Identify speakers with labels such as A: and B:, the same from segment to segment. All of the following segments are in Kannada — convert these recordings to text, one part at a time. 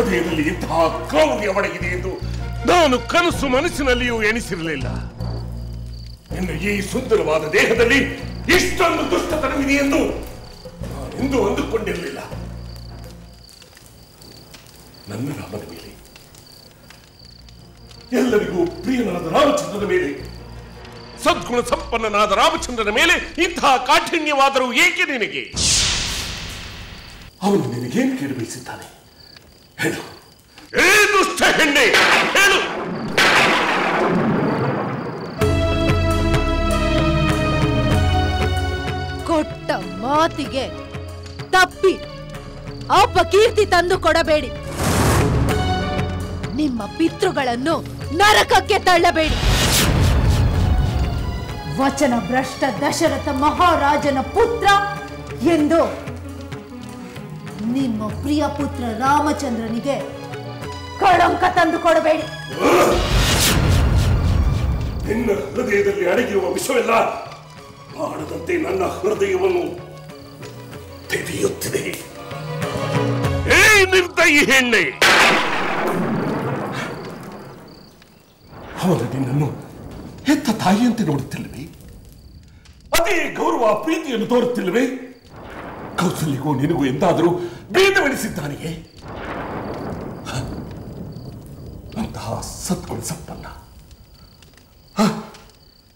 A: ಹೃದಯದಲ್ಲಿ ಇಂತಹ ಕ್ರೌರ್ಯ ಒಡಗಿದೆ ಎಂದು ನಾನು ಕನಸು ಮನಸ್ಸಿನಲ್ಲಿಯೂ ಎಣಿಸಿರಲಿಲ್ಲ. ಇನ್ನು ಈ ಸುಂದರವಾದ ದೇಹದಲ್ಲಿ ಇಷ್ಟೊಂದು ದುಷ್ಟತನವಿದೆ ಎಂದು ನಾನೆಂದೂ ಅಂದುಕೊಂಡಿರಲಿಲ್ಲ. ನನ್ನ ರಾಮನ ಮೇಲೆ, ಎಲ್ಲರಿಗೂ ಪ್ರಿಯನಾದ ರಾಮಚಂದ್ರನ ಮೇಲೆ, ಸದ್ಗುಣ ಸಂಪನ್ನನಾದ ರಾಮಚಂದ್ರನ ಮೇಲೆ ಇಂತಹ ಕಾಠಿಣ್ಯವಾದರೂ ಏಕೆ ನಿನಗೆ? ಅವನು ನಿನಗೇನು ಕೇಳಿ ಬಯಸಿದ್ದಾನೆ ಹೇಳು. ಏ ದುಷ್ಟ ಹೆಣ್ಣೆ, ಹೇಳು.
B: ಕೊಟ್ಟ ಮಾತಿಗೆ ತಪ್ಪಿ ಅಪಕೀರ್ತಿ ತಂದು ಕೊಡಬೇಡಿ. ನಿಮ್ಮ ಪಿತೃಗಳನ್ನು ನರಕಕ್ಕೆ ತಳ್ಳಬೇಡಿ. ವಚನ ಭ್ರಷ್ಟ ದಶರಥ ಮಹಾರಾಜನ ಪುತ್ರ ಎಂದು ನಿಮ್ಮ ಪ್ರಿಯ ಪುತ್ರ ರಾಮಚಂದ್ರನಿಗೆ ಕಳಂಕ ತಂದು ಕೊಡಬೇಡಿ.
A: ನಿನ್ನ ಹೃದಯದಲ್ಲಿ ಅಡಗಿರುವ ವಿಷವೆಲ್ಲ ಮಾಡದಂತೆ ನನ್ನ ಹೃದಯವನ್ನು ತೆರೆಯುತ್ತಿದೆ. ಏ ನಿರ್ದಯಿ ಹೆಣ್ಣೆ, ಅವನು ನಿನ್ನನ್ನು ಹೆತ್ತ ತಾಯಿಯಂತೆ ನೋಡುತ್ತಿಲ್ಲವೇ? ಅದೇ ಗೌರವ ಪ್ರೀತಿಯನ್ನು ತೋರುತ್ತಿಲ್ಲವೇ? ಕೌಸಲ್ಯಗೂ ನಿನಗೂ ಎಂದಾದರೂ ಭೇದವೆನಿಸಿದ್ದಾನೆಯೇ? ಅಂತಹ ಸದ್ಗುಣ ಸಂಪನ್ನ,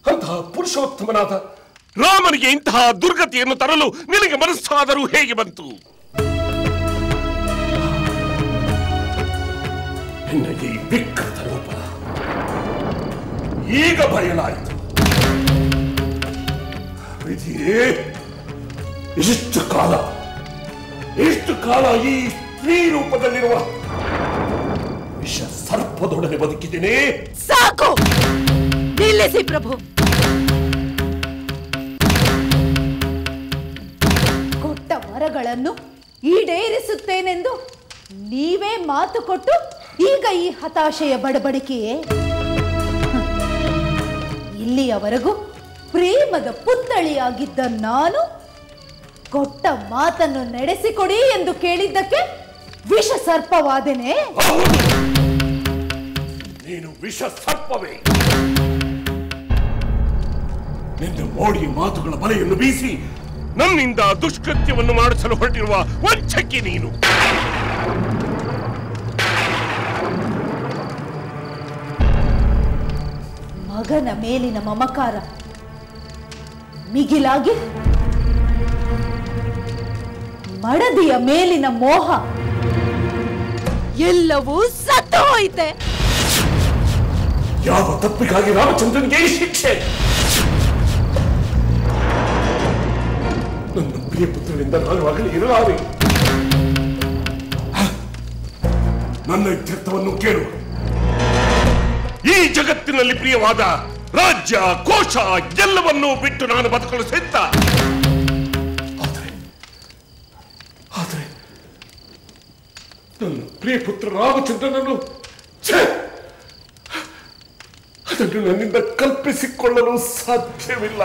A: ಅಂತಹ ಪುರುಷೋತ್ತಮನಾದ ರಾಮನಿಗೆ ಇಂತಹ ದುರ್ಗತಿಯನ್ನು ತರಲು ನಿನಗೆ ಮನಸ್ಸಾದರೂ ಹೇಗೆ ಬಂತು? ನಿನಗೆ ಈ ವಿಕೃತ ರೂಪ ಈಗ ಬಯಲಾಯಿತು. ವಿಧಿಯೇ, ಇಷ್ಟು ಕಾಲ ಈ ಸ್ತ್ರೀ ರೂಪದಲ್ಲಿರುವ ವಿಷ ಸರ್ಪದೊಡನೆ ಬದುಕಿದ್ದೇನೆ.
B: ಸಾಕು, ನಿಲ್ಲಿಸಿ ಪ್ರಭು. ಕೊಟ್ಟ ವರಗಳನ್ನು ಈಡೇರಿಸುತ್ತೇನೆಂದು ನೀವೇ ಮಾತು ಕೊಟ್ಟು ಈಗ ಈ ಹತಾಶೆಯ ಬಡಬಡಿಕೆಯೇ? ಇಲ್ಲಿಯವರೆಗೂ ಪ್ರೇಮದ ಪುತ್ಥಳಿಯಾಗಿದ್ದ ನಾನು ಕೊಟ್ಟ ಮಾತನ್ನು ನಡೆಸಿಕೊಡಿ ಎಂದು ಕೇಳಿದ್ದಕ್ಕೆ ವಿಷ ಸರ್ಪವಾದೆನೆ.
A: ನೀನು ವಿಷ ಸರ್ಪವೇ. ನಿನ್ನ ಮೋಡಿಯ ಮಾತುಗಳ ಬಲೆಯನ್ನು ಬೀಸಿ ನನ್ನಿಂದ ದುಷ್ಕೃತ್ಯವನ್ನು ಮಾಡಿಸಲು ಹೊರಟಿರುವ ವಂಚಕಿ ನೀನು.
B: ಮಗನ ಮೇಲಿನ ಮಮಕಾರ ಮಿಗಿಲಾಗಿ ಮಡದಿಯ ಮೇಲಿನ ಮೋಹ ಎಲ್ಲವೂ ಸತ್ತು ಹೋಯಿತೆ.
A: ಯಾವ ತಪ್ಪಿಗಾಗಿ ರಾಮಚಂದ್ರನಿಗೆ ಈ ಶಿಕ್ಷೆ? ನನ್ನ ಪ್ರಿಯ ಪುತ್ರನಿಂದ ನಾನು ಆಗಲಿ ಇರಲಾರೆ. ನನ್ನ ಇತ್ಯರ್ಥವನ್ನು ಕೇಳು. ಈ ಜಗತ್ತಿನಲ್ಲಿ ಪ್ರಿಯವಾದ ರಾಜ್ಯ, ಕೋಶ ಎಲ್ಲವನ್ನೂ ಬಿಟ್ಟು ನಾನು ಬದುಕಲು ಸಿದ್ಧ. ಆದರೆ ನನ್ನ ಪ್ರಿಯ ಪುತ್ರ ರಾಮಚಂದ್ರನನ್ನು ಅದನ್ನು ನನ್ನಿಂದ ಕಲ್ಪಿಸಿಕೊಳ್ಳಲು ಸಾಧ್ಯವಿಲ್ಲ.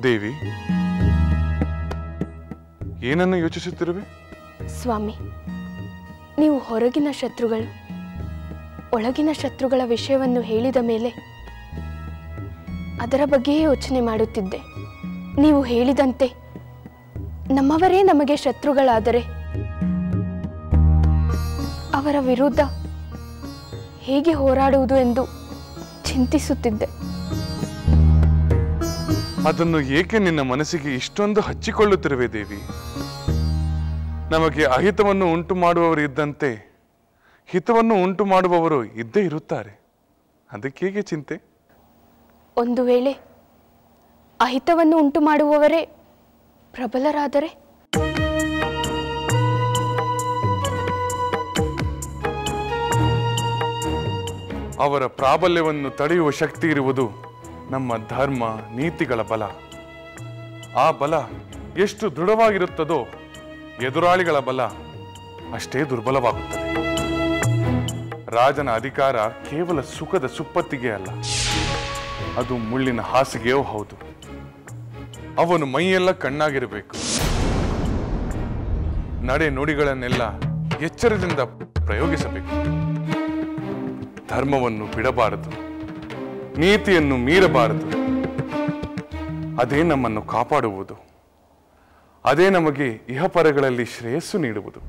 C: ದೇವಿ, ಏನನ್ನು ಯೋಚಿಸುತ್ತಿರುವೆ?
D: ಸ್ವಾಮಿ, ನೀವು ಹೊರಗಿನ ಶತ್ರುಗಳು, ಒಳಗಿನ ಶತ್ರುಗಳ ವಿಷಯವನ್ನು ಹೇಳಿದ ಮೇಲೆ ಅದರ ಬಗ್ಗೆಯೇ ಯೋಚನೆ ಮಾಡುತ್ತಿದ್ದೆ. ನೀವು ಹೇಳಿದಂತೆ ನಮ್ಮವರೇ ನಮಗೆ ಶತ್ರುಗಳಾದರೆ ಅವರ ವಿರುದ್ಧ ಹೇಗೆ ಹೋರಾಡುವುದು ಎಂದು ಚಿಂತಿಸುತ್ತಿದ್ದೆ.
C: ಅದನ್ನು ಏಕೆ ನಿನ್ನ ಮನಸ್ಸಿಗೆ ಇಷ್ಟೊಂದು ಹಚ್ಚಿಕೊಳ್ಳುತ್ತಿರುವೆ ದೇವಿ? ನಮಗೆ ಅಹಿತವನ್ನು ಉಂಟು ಮಾಡುವವರು ಇದ್ದಂತೆ ಹಿತವನ್ನು ಉಂಟು ಮಾಡುವವರು ಇದ್ದೇ ಇರುತ್ತಾರೆ. ಅದಕ್ಕೇಗೆ ಚಿಂತೆ?
D: ಒಂದು ವೇಳೆ ಅಹಿತವನ್ನು ಉಂಟು ಮಾಡುವವರೇ ಪ್ರಬಲರಾದರೆ?
C: ಅವರ ಪ್ರಾಬಲ್ಯವನ್ನು ತಡೆಯುವ ಶಕ್ತಿ ಇರುವುದು ನಮ್ಮ ಧರ್ಮ ನೀತಿಗಳ ಬಲ. ಆ ಬಲ ಎಷ್ಟು ದೃಢವಾಗಿರುತ್ತದೋ ಎದುರಾಳಿಗಳ ಬಲ ಅಷ್ಟೇ ದುರ್ಬಲವಾಗುತ್ತದೆ. ರಾಜನ ಅಧಿಕಾರ ಕೇವಲ ಸುಖದ ಸುಪ್ಪತ್ತಿಗೆ ಅಲ್ಲ, ಅದು ಮುಳ್ಳಿನ ಹಾಸಿಗೆಯೂ ಹೌದು. ಅವನು ಮೈಯೆಲ್ಲ ಕಣ್ಣಾಗಿರಬೇಕು. ನಡೆ ನುಡಿಗಳನ್ನೆಲ್ಲ ಎಚ್ಚರದಿಂದ ಪ್ರಯೋಗಿಸಬೇಕು. ಧರ್ಮವನ್ನು ಬಿಡಬಾರದು, ನೀತಿಯನ್ನು ಮೀರಬಾರದು. ಅದೇ ನಮ್ಮನ್ನು ಕಾಪಾಡುವುದು, ಅದೇ ನಮಗೆ ಇಹಪರಗಳಲ್ಲಿ ಶ್ರೇಯಸ್ಸು ನೀಡುವುದು.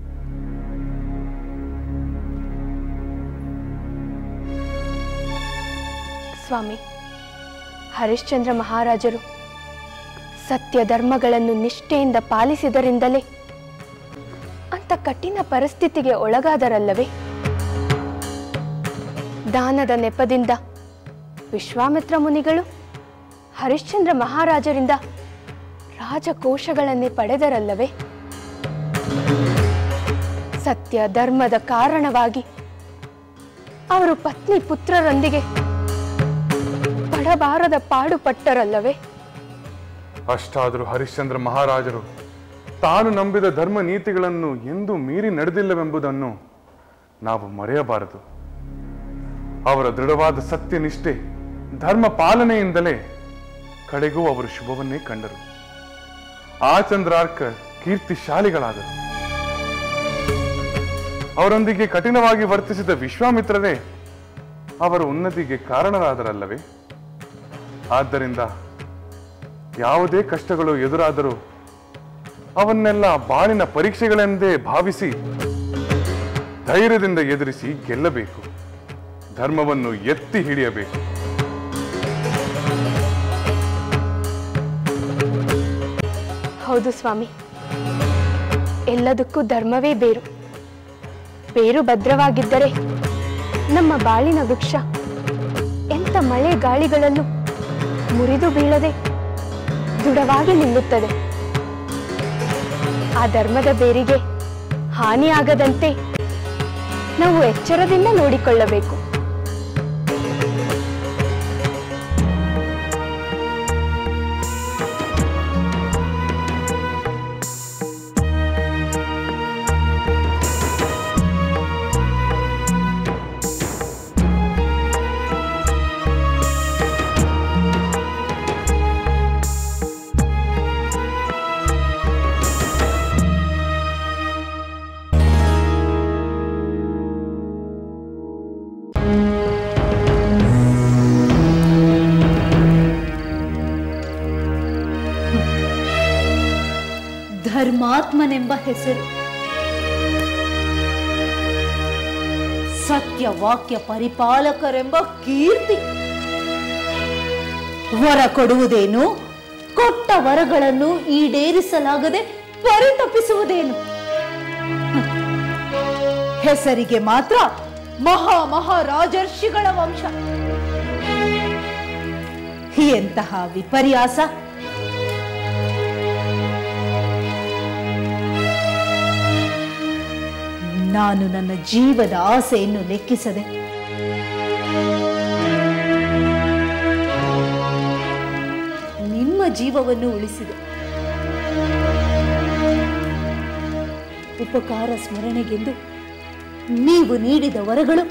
D: ಸ್ವಾಮಿ, ಹರಿಶ್ಚಂದ್ರ ಮಹಾರಾಜರು ಸತ್ಯ ಧರ್ಮಗಳನ್ನು ನಿಷ್ಠೆಯಿಂದ ಪಾಲಿಸಿದರಿಂದಲೇ ಅಂತ ಕಠಿಣ ಪರಿಸ್ಥಿತಿಗೆ ಒಳಗಾದರಲ್ಲವೇ? ದಾನದ ನೆಪದಿಂದ ವಿಶ್ವಾಮಿತ್ರ ಮುನಿಗಳು ಹರಿಶ್ಚಂದ್ರ ಮಹಾರಾಜರಿಂದ ರಾಜಕೋಶಗಳನ್ನೇ ಪಡೆದರಲ್ಲವೇ? ಸತ್ಯ ಧರ್ಮದ ಕಾರಣವಾಗಿ ಅವರು ಪತ್ನಿ ಪುತ್ರರೊಂದಿಗೆ ಪಡಬಾರದ ಪಾಡುಪಟ್ಟರಲ್ಲವೇ?
C: ಅಷ್ಟಾದರೂ ಹರಿಶ್ಚಂದ್ರ ಮಹಾರಾಜರು ತಾನು ನಂಬಿದ ಧರ್ಮ ನೀತಿಗಳನ್ನು ಎಂದೂ ಮೀರಿ ನಡೆದಿಲ್ಲವೆಂಬುದನ್ನು ನಾವು ಮರೆಯಬಾರದು. ಅವರ ದೃಢವಾದ ಸತ್ಯನಿಷ್ಠೆ, ಧರ್ಮ ಪಾಲನೆಯಿಂದಲೇ ಕಡೆಗೂ ಅವರು ಶುಭವನ್ನೇ ಕಂಡರು. ಆ ಚಂದ್ರಾರ್ಕ ಕೀರ್ತಿಶಾಲಿಗಳಾದರು. ಅವರೊಂದಿಗೆ ಕಠಿಣವಾಗಿ ವರ್ತಿಸಿದ ವಿಶ್ವಾಮಿತ್ರರೇ ಅವರ ಉನ್ನತಿಗೆ ಕಾರಣರಾದರಲ್ಲವೇ? ಆದ್ದರಿಂದ ಯಾವುದೇ ಕಷ್ಟಗಳು ಎದುರಾದರೂ ಅವನ್ನೆಲ್ಲ ಬಾಳಿನ ಪರೀಕ್ಷೆಗಳೆಂದೇ ಭಾವಿಸಿ ಧೈರ್ಯದಿಂದ ಎದುರಿಸಿ ಗೆಲ್ಲಬೇಕು. ಧರ್ಮವನ್ನು ಎತ್ತಿ ಹಿಡಿಯಬೇಕು.
D: ಹೌದು ಸ್ವಾಮಿ, ಎಲ್ಲದಕ್ಕೂ ಧರ್ಮವೇ ಬೇರು. ಬೇರು ಭದ್ರವಾಗಿದ್ದರೆ ನಮ್ಮ ಬಾಳಿನ ವೃಕ್ಷ ಎಂಥ ಮಳೆ ಗಾಳಿಗಳಲ್ಲೂ ಮುರಿದು ಬೀಳದೆ ದೃಢವಾಗಿ ನಿಲ್ಲುತ್ತದೆ. ಆ ಧರ್ಮದ ಬೇರಿಗೆ ಹಾನಿಯಾಗದಂತೆ ನಾವು ಎಚ್ಚರದಿಂದ ನೋಡಿಕೊಳ್ಳಬೇಕು.
B: ಧರ್ಮಾತ್ಮನೆಂಬ ಹೆಸರು, ಸತ್ಯವಾಕ್ಯ ಪರಿಪಾಲಕರೆಂಬ ಕೀರ್ತಿ. ವರ ಕೊಡುವುದೇನು, ಕೊಟ್ಟ ವರಗಳನ್ನು ಈಡೇರಿಸಲಾಗದೆ ಪರಿತಪಿಸುವುದೇನು? ಹೆಸರಿಗೆ ಮಾತ್ರ ಮಹಾರಾಜರ್ಷಿಗಳ ವಂಶ. ಎಂತಹ ವಿಪರ್ಯಾಸ! ನಾನು ನನ್ನ ಜೀವದ ಆಸೆಯನ್ನು ಲೆಕ್ಕಿಸದೆ ನಿಮ್ಮ ಜೀವವನ್ನು ಉಳಿಸಿದೆ. ಉಪಕಾರ ಸ್ಮರಣೆಗೆಂದು ನೀವು ನೀಡಿದ ವರಗಳು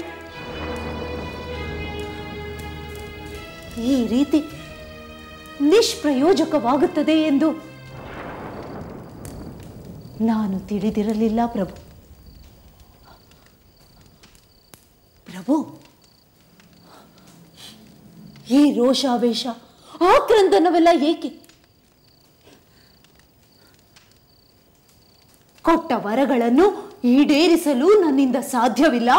B: ಈ ರೀತಿ ನಿಷ್ಪ್ರಯೋಜಕವಾಗುತ್ತದೆ ಎಂದು ನಾನು ತಿಳಿದಿರಲಿಲ್ಲ ಪ್ರಭು. ಪ್ರಭು, ಈ ರೋಷಾವೇಶ, ಆಕ್ರಂದನವೆಲ್ಲ ಏಕೆ? ಕೊಟ್ಟ ವರಗಳನ್ನು ಈಡೇರಿಸಲು ನನ್ನಿಂದ ಸಾಧ್ಯವಿಲ್ಲ.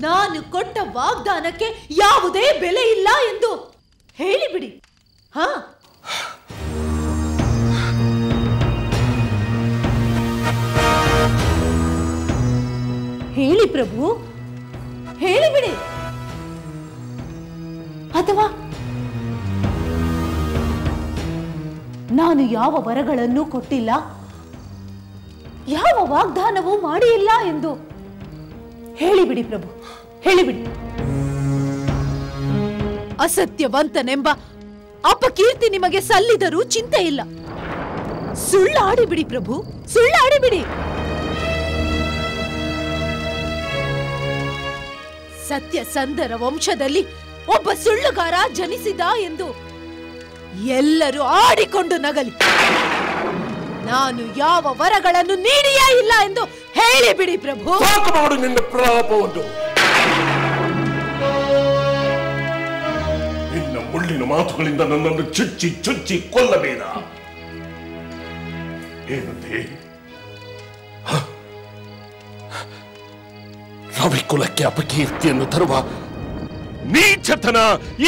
B: ನಾನು ಕೊಟ್ಟ ವಾಗ್ದಾನಕ್ಕೆ ಯಾವುದೇ ಬೆಲೆ ಇಲ್ಲ ಎಂದು ಹೇಳಿಬಿಡಿ. ಹಾ, ಹೇಳಿ ಪ್ರಭು, ಹೇಳಿಬಿಡಿ. ಅಥವಾ ನಾನು ಯಾವ ವರಗಳನ್ನು ಕೊಟ್ಟಿಲ್ಲ, ಯಾವ ವಾಗ್ದಾನವೂ ಮಾಡಿಲ್ಲ ಎಂದು ಹೇಳಿಬಿಡಿ ಪ್ರಭು, ಹೇಳಿಬಿಡಿ. ಅಸತ್ಯವಂತನೆಂಬ ಅಪಕೀರ್ತಿ ನಿಮಗೆ ಸಲ್ಲಿದರೂ ಚಿಂತೆ ಇಲ್ಲ. ಸುಳ್ಳಾಡಿಬಿಡಿ ಪ್ರಭು, ಸುಳ್ಳಾಡಿಬಿಡಿ. ಸತ್ಯಸಂಧರ ವಂಶದಲ್ಲಿ ಒಬ್ಬ ಸುಳ್ಳುಗಾರ ಜನಿಸಿದ ಎಂದು ಎಲ್ಲರೂ ಆಡಿಕೊಂಡು ನಗಲಿ. ನಾನು ಯಾವ ವರಗಳನ್ನು ನೀಡಿಯೇ ಇಲ್ಲ ಎಂದು ಹೇಳಿಬಿಡಿ ಪ್ರಭು.
A: ಸಾಕು ಮಾಡು ನಿನ್ನ ಪ್ರಲಾಪವನ್ನು. ನಿನ್ನ ಮುಳ್ಳಿನ ಮಾತುಗಳಿಂದ ನನ್ನನ್ನು ಚುಚ್ಚಿ ಚುಚ್ಚಿ ಕೊಲ್ಲಬೇಡ. ಏನಂತೆ? ರವಿಕುಲಕ್ಕೆ ಅಪಕೀರ್ತಿಯನ್ನು ತರುವ ನೀಚತನ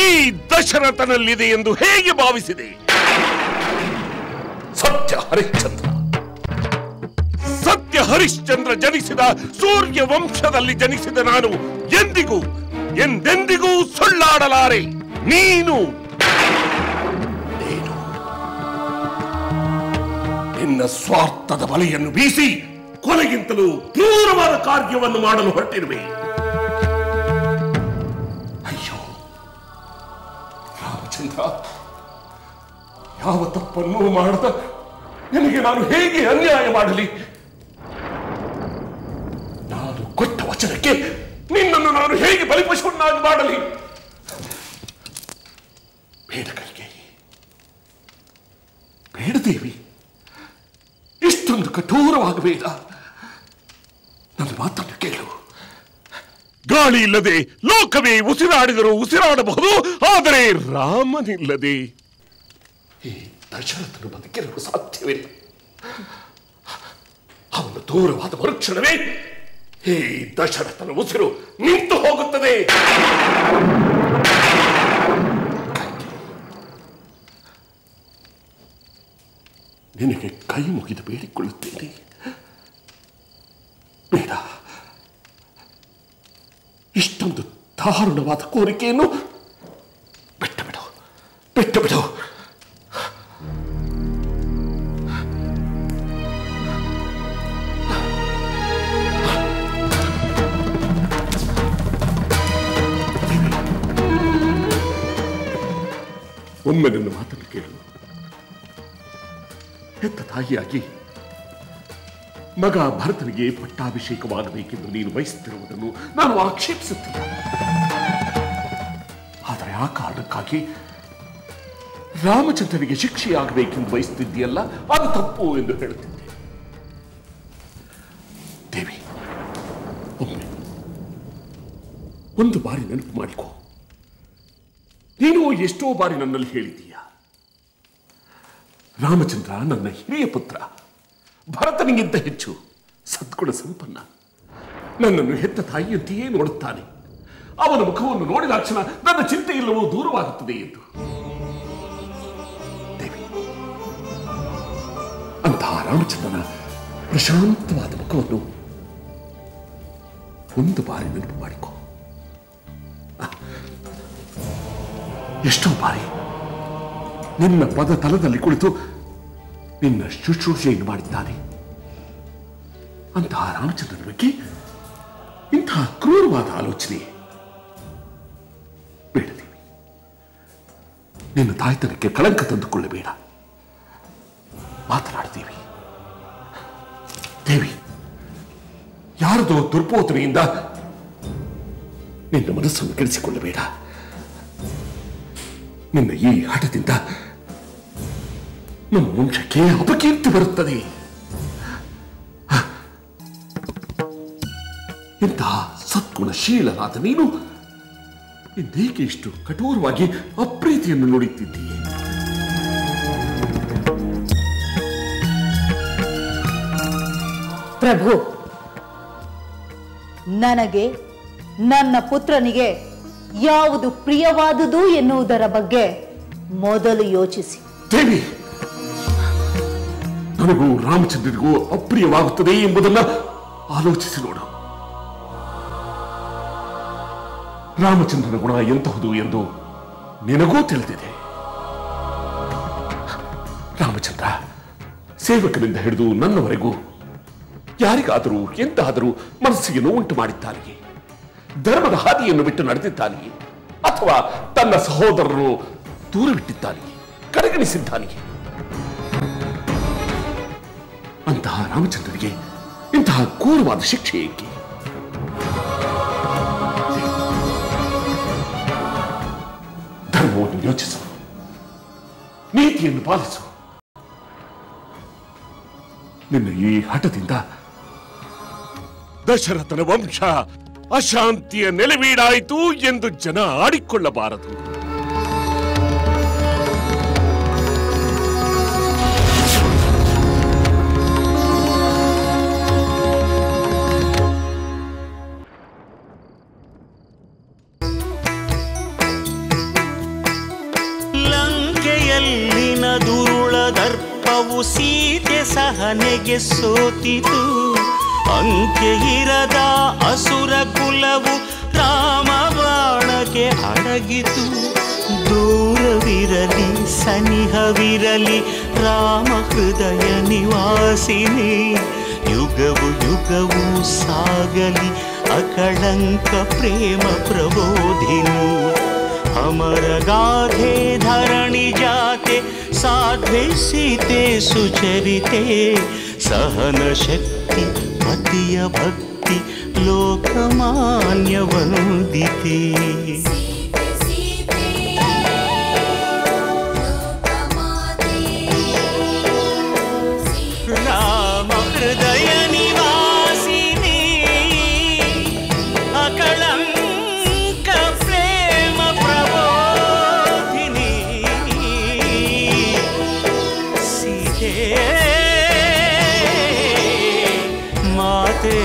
A: ಈ ದಶರಥನಲ್ಲಿದೆ ಎಂದು ಹೇಗೆ ಭಾವಿಸಿದೆ? ಸತ್ಯ ಹರಿಶ್ಚಂದ್ರ ಜನಿಸಿದ ಸೂರ್ಯ ವಂಶದಲ್ಲಿ ಜನಿಸಿದ ನಾನು ಎಂದೆಂದಿಗೂ ಸುಳ್ಳಾಡಲಾರೆ. ನೀನು ನಿನ್ನ ಸ್ವಾರ್ಥದ ಬಲೆಯನ್ನು ಬೀಸಿ ಕೊಲೆಗಿಂತಲೂ ಕ್ರೂರವಾದ ಕಾರ್ಯವನ್ನು ಮಾಡಲು ಹೊರಟಿರುವೆ. ಅಯ್ಯೋ ರಾಮಚಂದ್ರ, ಯಾವ ತಪ್ಪನ್ನೂ ಮಾಡದ ನಿನಗೆ ನಾನು ಹೇಗೆ ಅನ್ಯಾಯ ಮಾಡಲಿ? ನಾನು ಕೊಟ್ಟ ವಚನಕ್ಕೆ ನಿನ್ನನ್ನು ನಾನು ಹೇಗೆ ಬಲಿಪಶುವನ್ನಾಗಿ ಮಾಡಲಿ? ಬೇಡ ಕೈಕೇಯಿ, ಬೇಡ ದೇವಿ, ಇಷ್ಟೊಂದು ಕಠೋರವಾಗಬೇಡ. ನನ್ನ ಮಾತನ್ನು ಕೇಳು. ಗಾಳಿ ಇಲ್ಲದೆ ಲೋಕವೇ ಉಸಿರಾಡಿದರೂ ಉಸಿರಾಡಬಹುದು, ಆದರೆ ರಾಮನಿಲ್ಲದೆ ಈ ದಶರಥನು ಬದುಕಿರಲು ಸಾಧ್ಯವಿಲ್ಲ. ಅವನು ದೂರವಾದ ಮರುಕ್ಷಣವೇ ಈ ದಶರಥನ ಉಸಿರು ನಿಂತು ಹೋಗುತ್ತದೆ. ನಿನಗೆ ಕೈ ಮುಗಿದು ಬೇಡಿಕೊಳ್ಳುತ್ತೇನೆ, ಬೇಡ. ಇಷ್ಟೊಂದು ದಾರುಣವಾದ ಕೋರಿಕೆಯನ್ನು ಬಿಟ್ಟು ಬಿಡು. ಒಮ್ಮೆ ನನ್ನ ಮಾತನ್ನು ಕೇಳು. ಹೆತ್ತ ತಾಯಿಯಾಗಿ ಮಗ ಭರತನಿಗೆ ಪಟ್ಟಾಭಿಷೇಕವಾಗಬೇಕೆಂದು ನೀನು ಬಯಸುತ್ತಿರುವುದನ್ನು ನಾನು ಆಕ್ಷೇಪಿಸುತ್ತಿಲ್ಲ. ಆದರೆ ಆ ಕಾರಣಕ್ಕಾಗಿ ರಾಮಚಂದ್ರನಿಗೆ ಶಿಕ್ಷೆಯಾಗಬೇಕೆಂದು ಬಯಸುತ್ತಿದ್ದೀಯಲ್ಲ, ಅದು ತಪ್ಪು ಎಂದು ಹೇಳುತ್ತಿದ್ದೆ. ದೇವಿ, ಒಂದು ಬಾರಿ ನೆನಪು ಮಾಡಿಕೊ. ನೀನು ಎಷ್ಟೋ ಬಾರಿ ನನ್ನಲ್ಲಿ ಹೇಳಿದ್ದೀಯ, ರಾಮಚಂದ್ರ ನನ್ನ ಹಿರಿಯ ಪುತ್ರ, ಭರತನಿಗಿಂತ ಹೆಚ್ಚು ಸದ್ಗುಣ ಸಂಪನ್ನ, ನನ್ನನ್ನು ಹೆತ್ತ ತಾಯಿಯಂತೆಯೇ ನೋಡುತ್ತಾನೆ. ಅವನ ಮುಖವನ್ನು ನೋಡಿದ ಕ್ಷಣ ನನ್ನ ಚಿಂತೆ ಇಲ್ಲವೂ ದೂರವಾಗುತ್ತದೆ ಎಂದು. ದೇವಿ, ಅಂತಹ ರಾಮಚಂದ್ರನ ಪ್ರಶಾಂತವಾದ ಮುಖವನ್ನು ಒಂದು ಬಾರಿ ನೆನಪು ಮಾಡಿಕೊ. ಎಷ್ಟೋ ಬಾರಿ ನಿನ್ನ ಪದ ತಲದಲ್ಲಿ ಕುಳಿತು ನಿನ್ನ ಶುಶ್ರೂಷೆಯನ್ನು ಮಾಡಿದ್ದಾನೆ. ಅಂತಹ ರಾಮಚಂದ್ರನ ಬಗ್ಗೆ ಇಂತಹ ಕ್ರೂರವಾದ ಆಲೋಚನೆ ಬೇಡ ದೇವಿ. ನಿನ್ನ ತಾಯ್ತನಕ್ಕೆ ಕಳಂಕ ತಂದುಕೊಳ್ಳಬೇಡ. ಮಾತನಾಡ್ತೀವಿ ದೇವಿ, ಯಾರದೋ ದುರ್ಬೋಧನೆಯಿಂದ ನಿನ್ನ ಮನಸ್ಸನ್ನು ಕೆಡಿಸಿಕೊಳ್ಳಬೇಡ. ನಿನ್ನ ಈ ಹಠದಿಂದ ನಮ್ಮ ವಂಶಕ್ಕೆ ಅಪಕೀರ್ತಿ ಬರುತ್ತದೆ. ಇಂತಹ ಸದ್ಗುಣಶೀಲನಾದ ನೀನು ಇಂದೇಕೆ ಇಷ್ಟು ಕಠೋರವಾಗಿ ಅಪ್ರೀತಿಯನ್ನು ನೋಡುತ್ತಿದ್ದೀಯೆ?
B: ಪ್ರಭು, ನನಗೆ ನನ್ನ ಪುತ್ರನಿಗೆ ಯಾವುದು ಪ್ರಿಯವಾದುದು ಎನ್ನುವುದರ ಬಗ್ಗೆ ಮೊದಲು ಯೋಚಿಸಿ.
A: ದೇವಿ, ನನಗೂ ರಾಮಚಂದ್ರನಿಗೂ ಅಪ್ರಿಯವಾಗುತ್ತದೆ ಎಂಬುದನ್ನ ಆಲೋಚಿಸಿ ನೋಡು. ರಾಮಚಂದ್ರನ ಗುಣ ಎಂತಹುದು ಎಂದು ನಿನಗೂ ತಿಳಿದಿದೆ. ರಾಮಚಂದ್ರ ಸೇವಕನಿಂದ ಹಿಡಿದು ನನ್ನವರೆಗೂ ಯಾರಿಗಾದರೂ ಎಂತಾದರೂ ಮನಸ್ಸಿಗೆ ನೋವುಂಟು ಮಾಡಿದ್ದಾನೆಯೇ? ಧರ್ಮದ ಹಾದಿಯನ್ನು ಬಿಟ್ಟು ನಡೆದಿದ್ದಾನೆಯೇ? ಅಥವಾ ತನ್ನ ಸಹೋದರರು ದೂರವಿಟ್ಟಿದ್ದಾನೆ, ಕಡೆಗಣಿಸಿದ್ದಾನೆ. ಅಂತಹ ರಾಮಚಂದ್ರನಿಗೆ ಇಂತಹ ಘೋರವಾದ ಶಿಕ್ಷೆ ಏಕೆ? ಧರ್ಮವನ್ನು ಯೋಚಿಸು, ನೀತಿಯನ್ನು ಪಾಲಿಸು. ನಿನ್ನ ಈ ಹಠದಿಂದ ದಶರಥನ ವಂಶ ಅಶಾಂತಿಯ ನೆಲೆವೀಡಾಯಿತು ಎಂದು ಜನ ಆಡಿಕೊಳ್ಳಬಾರದು.
E: ಲಂಕೆಯಲ್ಲಿನ ದುರುಳ ದರ್ಪವು ಸೀತೆ ಸಹನೆಗೆ ಸೋತಿತು. ಅಂಕೆ ಇರದ ಅಸುರ ಕುಲವು ರಾಮ ಬಾಣಕ್ಕೆ ಅಡಗಿತು. ದೂರವಿರಲಿ ಸನಿಹವಿರಲಿ ರಾಮ ಹೃದಯ ನಿವಾಸಿನಿ. ಯುಗವು ಯುಗವು ಸಾಗಲಿ ಅಕಳಂಕ ಪ್ರೇಮ ಪ್ರಬೋಧಿನಿ. ಅಮರ ಗಾಧೆ ಧರಣಿ ಜಾತೆ ಸಾಧ್ವೆ ಸೀತೆ ಸುಚರಿತೆ. ಸಹನ ಶಕ್ತಿ ಪತಿಯ ಭಕ್ತಿ ಲೋಕಮಾನ್ಯ ವಂದಿತೆ. ರಾಮ ಹೃದಯ ನಿವಾಸಿನಿ ಅಕಳಂಕ ಪ್ರೇಮ ಪ್ರಬೋಧಿನಿ. ಸೀತೆ ಮಾತೆ